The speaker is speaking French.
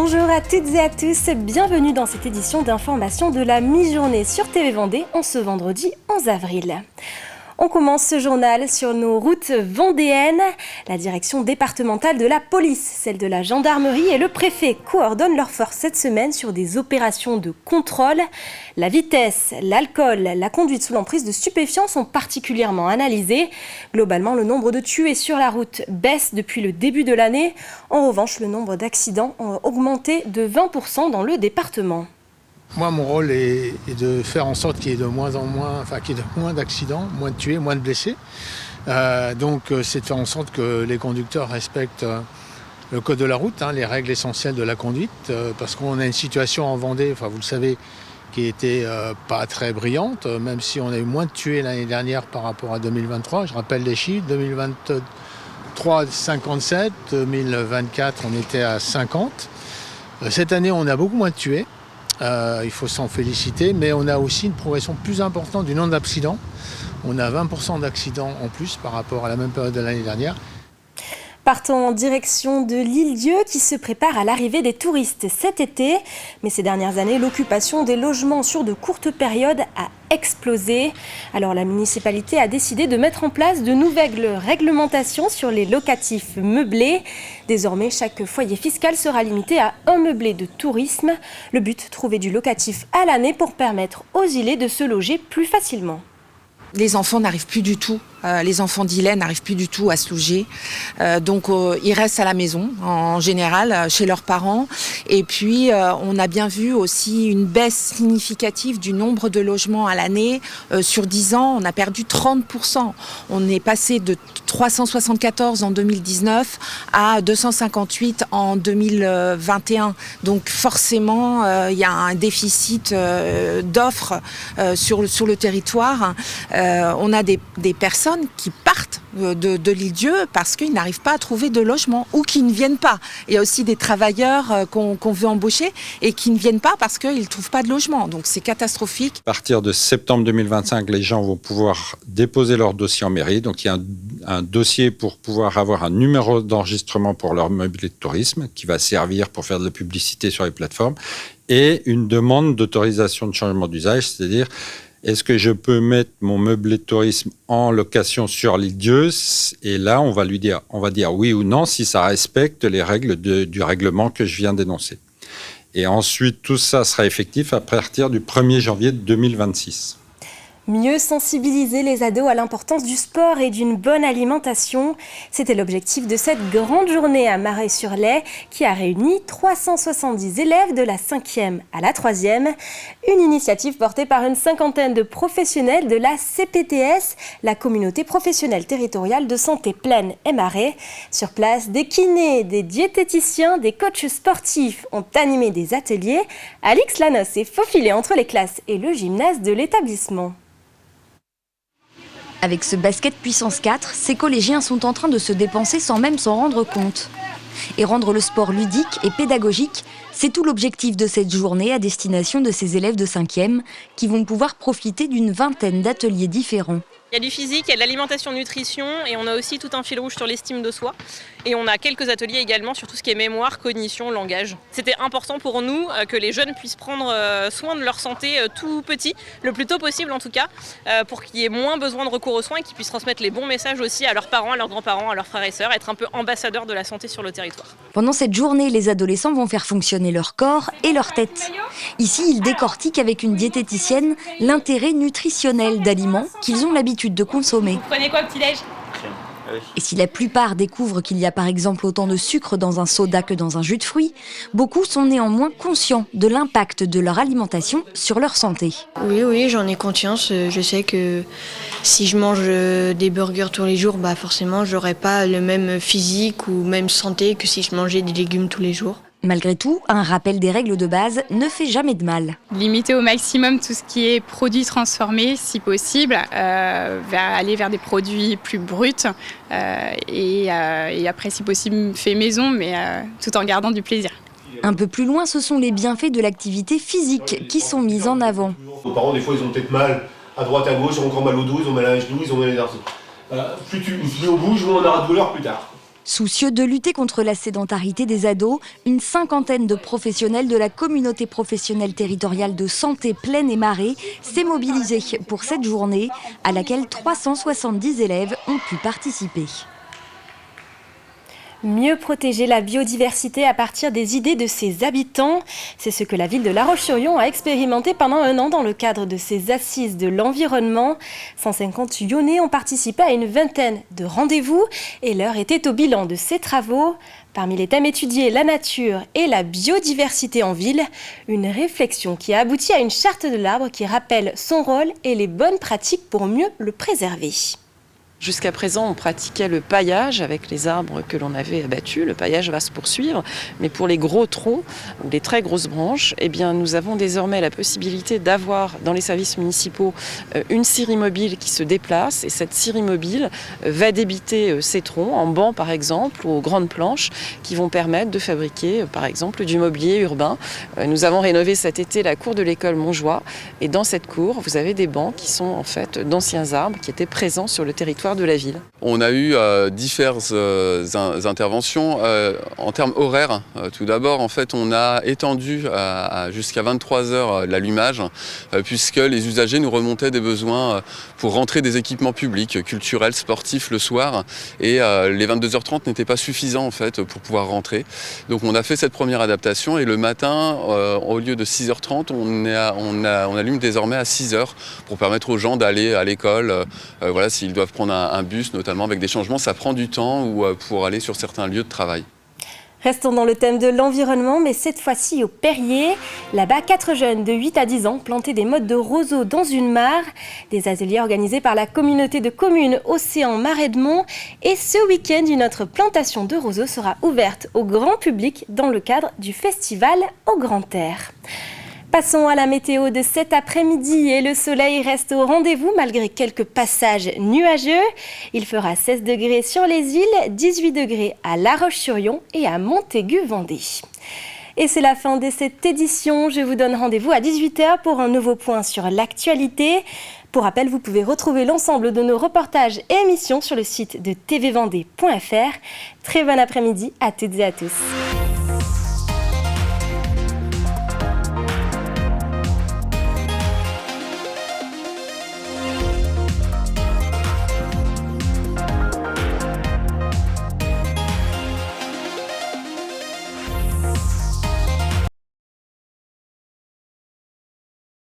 Bonjour à toutes et à tous, bienvenue dans cette édition d'information de la mi-journée sur TV Vendée en ce vendredi 11 avril. On commence ce journal sur nos routes vendéennes. La direction départementale de la police, celle de la gendarmerie et le préfet coordonnent leurs forces cette semaine sur des opérations de contrôle. La vitesse, l'alcool, la conduite sous l'emprise de stupéfiants sont particulièrement analysées. Globalement, le nombre de tués sur la route baisse depuis le début de l'année. En revanche, le nombre d'accidents a augmenté de 20% dans le département. Moi, mon rôle est de faire en sorte qu'il y ait de moins d'accidents, moins de tués, moins de blessés. Donc, c'est de faire en sorte que les conducteurs respectent le code de la route, les règles essentielles de la conduite, parce qu'on a une situation en Vendée, vous le savez, qui était pas très brillante, même si on a eu moins de tués l'année dernière par rapport à 2023. Je rappelle les chiffres, 2023, 57, 2024, on était à 50. Cette année, on a beaucoup moins de tués. Il faut s'en féliciter, mais on a aussi une progression plus importante du nombre d'accidents. On a 20% d'accidents en plus par rapport à la même période de l'année dernière. Partons en direction de l'île-Dieu qui se prépare à l'arrivée des touristes cet été. Mais ces dernières années, l'occupation des logements sur de courtes périodes a explosé. Alors la municipalité a décidé de mettre en place de nouvelles réglementations sur les locatifs meublés. Désormais, chaque foyer fiscal sera limité à un meublé de tourisme. Le but, trouver du locatif à l'année pour permettre aux îlets de se loger plus facilement. Les enfants n'arrivent plus du tout, les enfants d'îlets n'arrivent plus du tout à se loger. Donc ils restent à la maison en général, chez leurs parents. Et puis on a bien vu aussi une baisse significative du nombre de logements à l'année. Sur 10 ans, on a perdu 30%. On est passé de 374 en 2019 à 258 en 2021. Donc forcément, il y a un déficit d'offres sur le territoire. On a des personnes qui partent de l'île-Dieu parce qu'ils n'arrivent pas à trouver de logement ou qui ne viennent pas. Il y a aussi des travailleurs qu'on veut embaucher et qui ne viennent pas parce qu'ils ne trouvent pas de logement. Donc c'est catastrophique. À partir de septembre 2025, les gens vont pouvoir déposer leur dossier en mairie. Donc il y a un dossier pour pouvoir avoir un numéro d'enregistrement pour leur meublé de tourisme qui va servir pour faire de la publicité sur les plateformes et une demande d'autorisation de changement d'usage, c'est-à-dire est-ce que je peux mettre mon meublé de tourisme en location sur l'île-Dieu ? Et là, on va dire oui ou non si ça respecte les règles du règlement que je viens d'énoncer. Et ensuite, tout ça sera effectif à partir du 1er janvier 2026. Mieux sensibiliser les ados à l'importance du sport et d'une bonne alimentation. C'était l'objectif de cette grande journée à Marais-sur-Lay qui a réuni 370 élèves de la 5e à la 3e. Une initiative portée par une cinquantaine de professionnels de la CPTS, la communauté professionnelle territoriale de santé pleine et Marais. Sur place, des kinés, des diététiciens, des coachs sportifs ont animé des ateliers. Alix Lanos s'est faufilé entre les classes et le gymnase de l'établissement. Avec ce basket puissance 4, ces collégiens sont en train de se dépenser sans même s'en rendre compte. Et rendre le sport ludique et pédagogique, c'est tout l'objectif de cette journée à destination de ces élèves de 5e qui vont pouvoir profiter d'une vingtaine d'ateliers différents. Il y a du physique, il y a de l'alimentation, nutrition et on a aussi tout un fil rouge sur l'estime de soi. Et on a quelques ateliers également sur tout ce qui est mémoire, cognition, langage. C'était important pour nous que les jeunes puissent prendre soin de leur santé tout petit, le plus tôt possible en tout cas, pour qu'il y ait moins besoin de recours aux soins et qu'ils puissent transmettre les bons messages aussi à leurs parents, à leurs grands-parents, à leurs frères et sœurs, être un peu ambassadeurs de la santé sur le territoire. Pendant cette journée, les adolescents vont faire fonctionner leur corps et leur tête. Ici, ils décortiquent avec une diététicienne l'intérêt nutritionnel d'aliments qu'ils ont l'habitude de consommer. Vous prenez quoi au petit-déj ? Et si la plupart découvrent qu'il y a par exemple autant de sucre dans un soda que dans un jus de fruits, beaucoup sont néanmoins conscients de l'impact de leur alimentation sur leur santé. Oui, j'en ai conscience. Je sais que si je mange des burgers tous les jours, forcément, j'aurai pas le même physique ou même santé que si je mangeais des légumes tous les jours. Malgré tout, un rappel des règles de base ne fait jamais de mal. Limiter au maximum tout ce qui est produits transformés, si possible, aller vers des produits plus bruts et après, si possible, fait maison, mais tout en gardant du plaisir. Un peu plus loin, ce sont les bienfaits de l'activité physique qui sont mis en avant. Nos parents, des fois, ils ont peut-être mal à droite, à gauche, ils ont encore mal au dos, ils ont mal à la genou, ils ont mal à la plus on bouge, moins on aura de douleur plus tard. Soucieux de lutter contre la sédentarité des ados, une cinquantaine de professionnels de la communauté professionnelle territoriale de santé Plaine et Marais s'est mobilisée pour cette journée à laquelle 370 élèves ont pu participer. Mieux protéger la biodiversité à partir des idées de ses habitants, c'est ce que la ville de La Roche-sur-Yon a expérimenté pendant un an dans le cadre de ses assises de l'environnement. 150 Yonnais ont participé à une vingtaine de rendez-vous et l'heure était au bilan de ces travaux. Parmi les thèmes étudiés, la nature et la biodiversité en ville, une réflexion qui a abouti à une charte de l'arbre qui rappelle son rôle et les bonnes pratiques pour mieux le préserver. Jusqu'à présent, on pratiquait le paillage avec les arbres que l'on avait abattus. Le paillage va se poursuivre, mais pour les gros troncs ou les très grosses branches, eh bien, nous avons désormais la possibilité d'avoir dans les services municipaux une scierie mobile qui se déplace. Et cette scierie mobile va débiter ces troncs en bancs, par exemple, ou aux grandes planches qui vont permettre de fabriquer, par exemple, du mobilier urbain. Nous avons rénové cet été la cour de l'école Montjoie. Et dans cette cour, vous avez des bancs qui sont en fait d'anciens arbres qui étaient présents sur le territoire de la ville. On a eu diverses interventions en termes horaires. Tout d'abord, en fait, on a étendu jusqu'à 23h l'allumage puisque les usagers nous remontaient des besoins pour rentrer des équipements publics, culturels, sportifs le soir et les 22h30 n'étaient pas suffisants en fait pour pouvoir rentrer. Donc on a fait cette première adaptation et le matin, au lieu de 6h30, on allume désormais à 6h pour permettre aux gens d'aller à l'école. Voilà, s'ils doivent prendre un bus, notamment avec des changements, ça prend du temps ou pour aller sur certains lieux de travail. Restons dans le thème de l'environnement, mais cette fois-ci au Perrier. Là-bas, 4 jeunes de 8 à 10 ans plantaient des mottes de roseaux dans une mare. Des ateliers organisés par la communauté de communes Océan Marais de Mont. Et ce week-end, une autre plantation de roseaux sera ouverte au grand public dans le cadre du festival au Grand Air. Passons à la météo de cet après-midi et le soleil reste au rendez-vous malgré quelques passages nuageux. Il fera 16 degrés sur les îles, 18 degrés à La Roche-sur-Yon et à Montaigu-Vendée. Et c'est la fin de cette édition. Je vous donne rendez-vous à 18h pour un nouveau point sur l'actualité. Pour rappel, vous pouvez retrouver l'ensemble de nos reportages et émissions sur le site de tvvendée.fr. Très bon après-midi à toutes et à tous.